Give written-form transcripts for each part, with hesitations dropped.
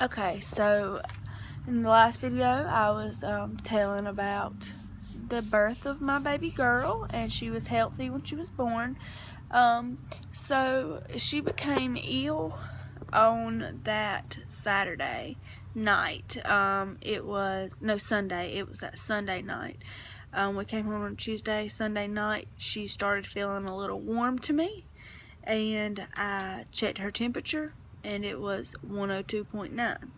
Okay, so in the last video I was telling about the birth of my baby girl, and she was healthy when she was born. So she became ill on that Saturday night. It was Sunday. It was that Sunday night. We came home on Tuesday. Sunday night she started feeling a little warm to me, and I checked her temperature and it was 102.9,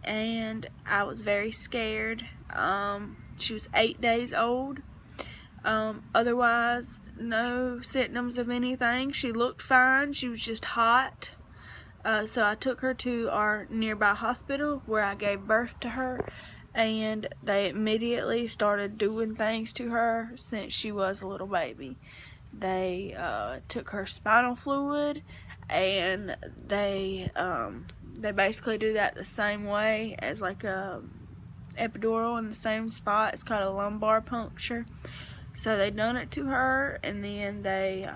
and I was very scared. She was 8 days old. Otherwise, no symptoms of anything. She looked fine. She was just hot. So I took her to our nearby hospital where I gave birth to her, and they immediately started doing things to her since she was a little baby. They took her spinal fluid, and they basically do that the same way as like a epidural in the same spot. It's called a lumbar puncture. So they done it to her, and then they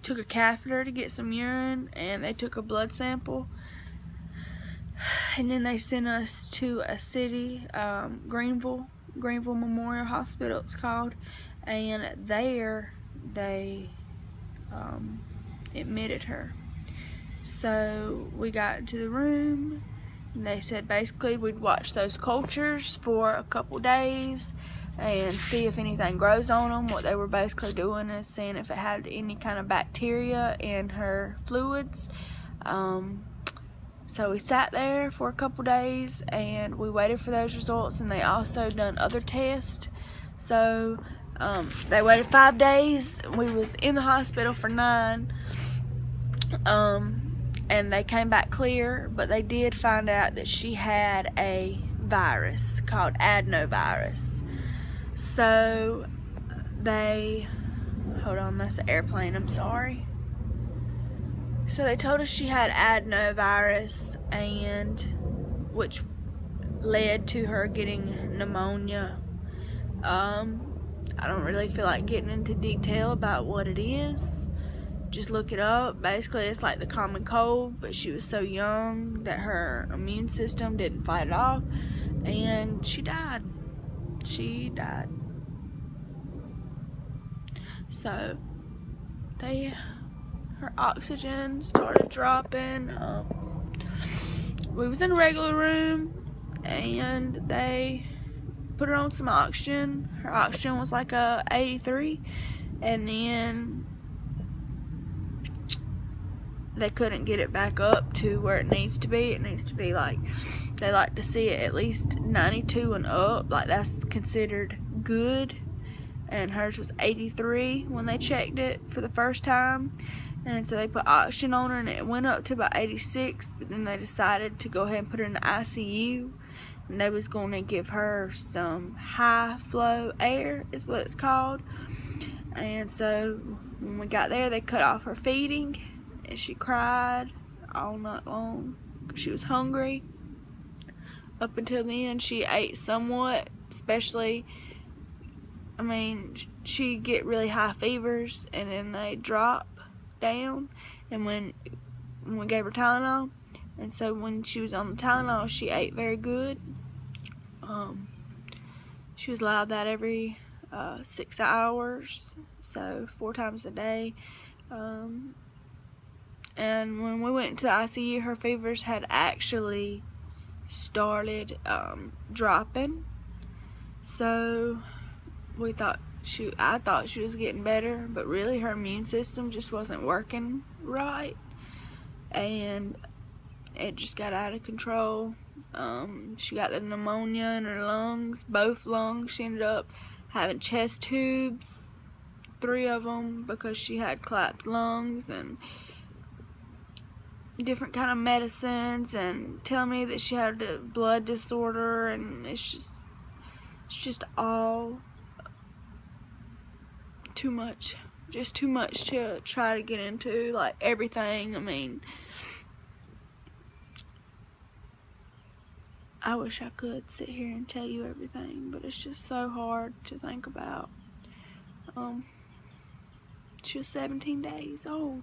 took a catheter to get some urine, and they took a blood sample, and then they sent us to a city, Greenville Memorial Hospital it's called, and there they admitted her. So we got into the room, and they said basically we'd watch those cultures for a couple days and see if anything grows on them. What they were basically doing is seeing if it had any kind of bacteria in her fluids. So we sat there for a couple days and we waited for those results, and they also done other tests. So they waited 5 days. We was in the hospital for 9. And they came back clear, but they did find out that she had a virus called adenovirus. So they, hold on, that's an airplane, I'm sorry. So they told us she had adenovirus, and which led to her getting pneumonia. I don't really feel like getting into detail about what it is. Just look it up. Basically, it's like the common cold, but she was so young that her immune system didn't fight it off, and she died. So her oxygen started dropping. We was in a regular room, and they put her on some oxygen. Her oxygen was like a 83, and then they couldn't get it back up to where it needs to be. It needs to be like, they like to see it at least 92 and up, like that's considered good, and hers was 83 when they checked it for the first time. And so they put oxygen on her, and it went up to about 86, but then they decided to go ahead and put her in the ICU, and they was going to give her some high flow air is what it's called. And so when we got there, they cut off her feeding, and she cried all night long because she was hungry. Up until then, she ate somewhat, especially, I mean, she'd get really high fevers, and then they drop down, and when we gave her Tylenol, and so when she was on the Tylenol, she ate very good. She was allowed that every 6 hours, so 4 times a day. And when we went to the ICU, her fevers had actually started dropping. So I thought she was getting better, but really her immune system just wasn't working right, and it just got out of control. She got the pneumonia in her lungs, both lungs. She ended up having chest tubes, 3 of them, because she had collapsed lungs, and different kind of medicines, and telling me that she had a blood disorder, and it's just all too much. Just too much to try to get into, like everything. I mean, I wish I could sit here and tell you everything, but it's just so hard to think about. She was 17 days old.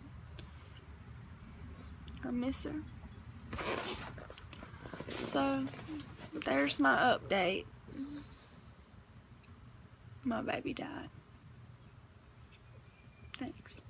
I miss her. So, there's my update. My baby died. Thanks.